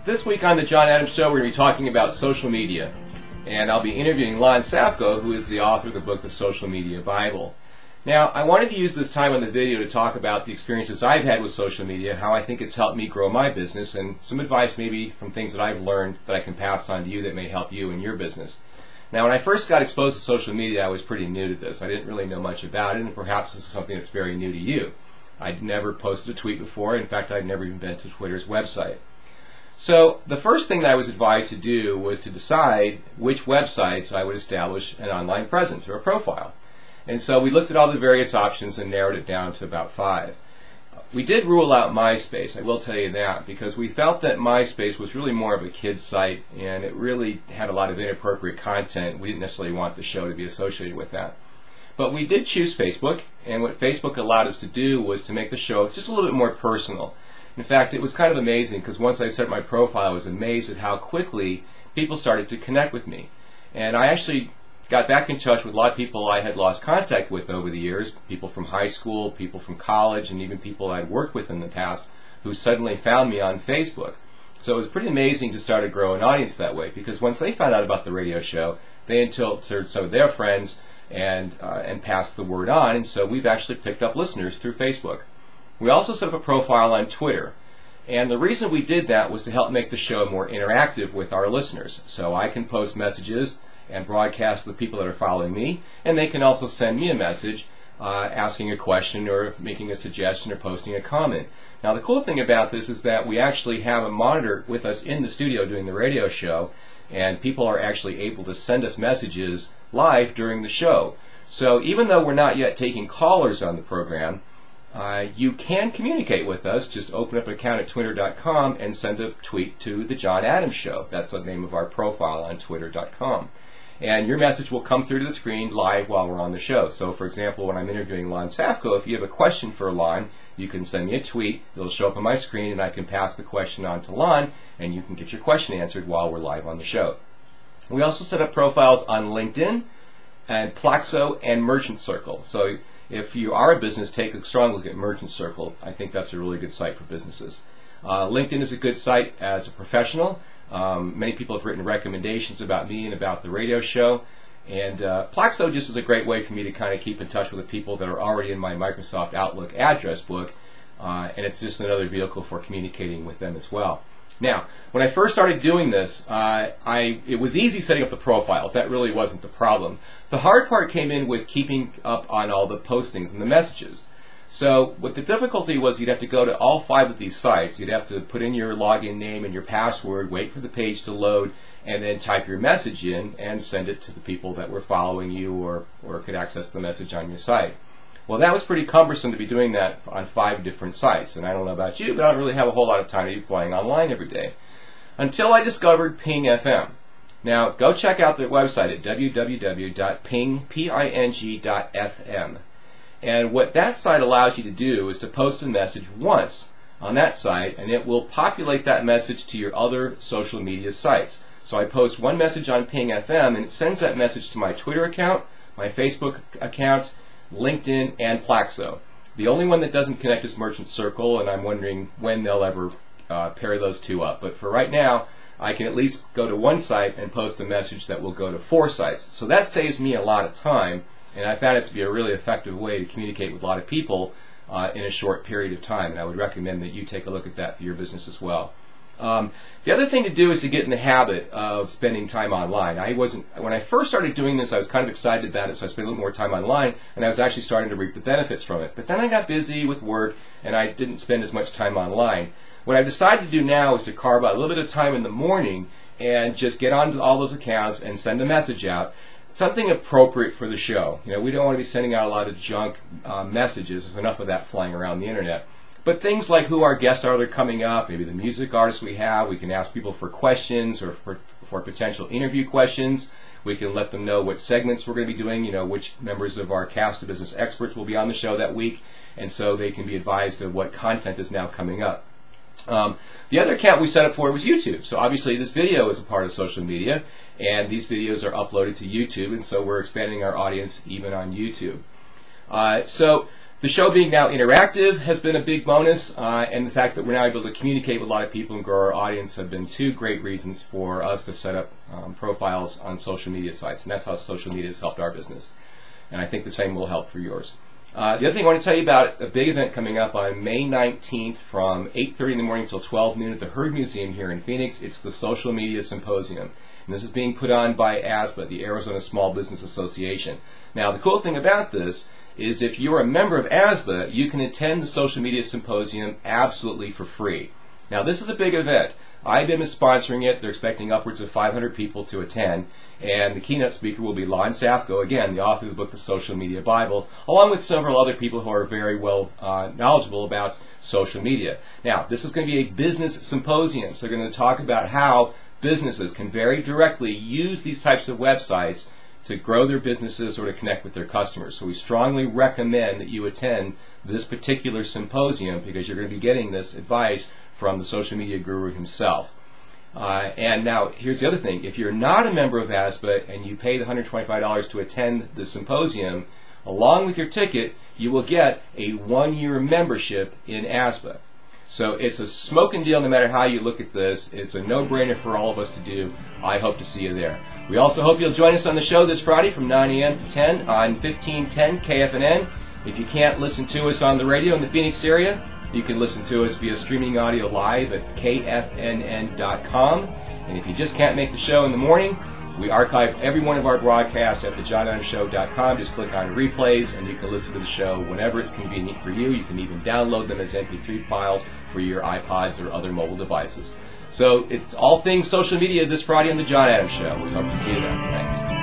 This week on the John Adams Show, we're going to be talking about social media. And I'll be interviewing Lon Sapko, who is the author of the book, The Social Media Bible. Now, I wanted to use this time on the video to talk about the experiences I've had with social media, how I think it's helped me grow my business, and some advice maybe from things that I've learned that I can pass on to you that may help you in your business. Now, when I first got exposed to social media, I was pretty new to this. I didn't really know much about it, and perhaps this is something that's very new to you. I'd never posted a tweet before. In fact, I'd never even been to Twitter's website. So the first thing that I was advised to do was to decide which websites I would establish an online presence or a profile. And so we looked at all the various options and narrowed it down to about 5. We did rule out MySpace, I will tell you that, because we felt that MySpace was really more of a kid's site and it really had a lot of inappropriate content. We didn't necessarily want the show to be associated with that. But we did choose Facebook, and what Facebook allowed us to do was to make the show just a little bit more personal. In fact, it was kind of amazing because once I set my profile, I was amazed at how quickly people started to connect with me. And I actually got back in touch with a lot of people I had lost contact with over the years, people from high school, people from college, and even people I'd worked with in the past who suddenly found me on Facebook. So it was pretty amazing to start to grow an audience that way, because once they found out about the radio show, they told some of their friends and passed the word on, and so we've actually picked up listeners through Facebook. We also set up a profile on Twitter, and the reason we did that was to help make the show more interactive with our listeners. So I can post messages and broadcast to the people that are following me, and they can also send me a message asking a question or making a suggestion or posting a comment. Now the cool thing about this is that we actually have a monitor with us in the studio doing the radio show, and people are actually able to send us messages live during the show. So even though we're not yet taking callers on the program, you can communicate with us. Just open up an account at twitter.com and send a tweet to the John Adams Show. That's the name of our profile on twitter.com. And your message will come through to the screen live while we're on the show. So for example, when I'm interviewing Lon Sapko, if you have a question for Lon, you can send me a tweet. It'll show up on my screen and I can pass the question on to Lon and you can get your question answered while we're live on the show. We also set up profiles on LinkedIn and Plaxo and Merchant Circle. So if you are a business, take a strong look at Merchant Circle. I think that's a really good site for businesses. LinkedIn is a good site as a professional. Many people have written recommendations about me and about the radio show. And Plaxo just is a great way for me to kind of keep in touch with the people that are already in my Microsoft Outlook address book. And it's just another vehicle for communicating with them as well. Now, when I first started doing this, it was easy setting up the profiles. That really wasn't the problem. The hard part came in with keeping up on all the postings and the messages. So what the difficulty was, you'd have to go to all 5 of these sites. You'd have to put in your login name and your password, wait for the page to load, and then type your message in and send it to the people that were following you or could access the message on your site. Well, that was pretty cumbersome to be doing that on 5 different sites. And I don't know about you, but I don't really have a whole lot of time to be playing online every day. Until I discovered Ping FM. Now, go check out their website at www.ping.fm. And what that site allows you to do is to post a message once on that site, and it will populate that message to your other social media sites. So I post one message on Ping FM, and it sends that message to my Twitter account, my Facebook account, LinkedIn, and Plaxo. The only one that doesn't connect is Merchant Circle, and I'm wondering when they'll ever pair those two up. But for right now, I can at least go to one site and post a message that will go to 4 sites. So that saves me a lot of time, and I found it to be a really effective way to communicate with a lot of people in a short period of time. And I would recommend that you take a look at that for your business as well. The other thing to do is to get in the habit of spending time online. When I first started doing this, I was kind of excited about it, so I spent a little more time online, and I was actually starting to reap the benefits from it. But then I got busy with work, and I didn't spend as much time online. What I've decided to do now is to carve out a little bit of time in the morning and just get onto all those accounts and send a message out. Something appropriate for the show. You know, we don't want to be sending out a lot of junk messages. There's enough of that flying around the internet. But things like who our guests are that are coming up, maybe the music artists we have, we can ask people for questions or for potential interview questions. We can let them know what segments we're going to be doing, you know, which members of our cast of business experts will be on the show that week, and so they can be advised of what content is now coming up. The other account we set up for was YouTube. So obviously this video is a part of social media, and these videos are uploaded to YouTube, and so we're expanding our audience even on YouTube. So The show being now interactive has been a big bonus, and the fact that we're now able to communicate with a lot of people and grow our audience have been two great reasons for us to set up profiles on social media sites, and that's how social media has helped our business. And I think the same will help for yours. The other thing I want to tell you about, a big event coming up on May 19th from 8:30 in the morning until 12 noon at the Heard Museum here in Phoenix. It's the Social Media Symposium. And this is being put on by ASBA, the Arizona Small Business Association. Now, the cool thing about this is if you're a member of ASBA, you can attend the Social Media Symposium absolutely for free. Now, this is a big event. IBM is sponsoring it. They're expecting upwards of 500 people to attend. And the keynote speaker will be Lon Safko, again, the author of the book, The Social Media Bible, along with several other people who are very well knowledgeable about social media. Now, this is going to be a business symposium. So they're going to talk about how businesses can very directly use these types of websites to grow their businesses or to connect with their customers. So we strongly recommend that you attend this particular symposium because you're going to be getting this advice from the social media guru himself. And now, here's the other thing. If you're not a member of ASBA and you pay the $125 to attend the symposium, along with your ticket, you will get a 1-year membership in ASBA. So it's a smoking deal no matter how you look at this. It's a no-brainer for all of us to do. I hope to see you there. We also hope you'll join us on the show this Friday from 9 a.m. to 10 on 1510 KFNN. If you can't listen to us on the radio in the Phoenix area, you can listen to us via streaming audio live at kfnn.com. And if you just can't make the show in the morning, we archive every one of our broadcasts at thejohnadamsshow.com. Just click on replays and you can listen to the show whenever it's convenient for you. You can even download them as MP3 files for your iPods or other mobile devices. So it's all things social media this Friday on The John Adams Show. We hope to see you then. Thanks.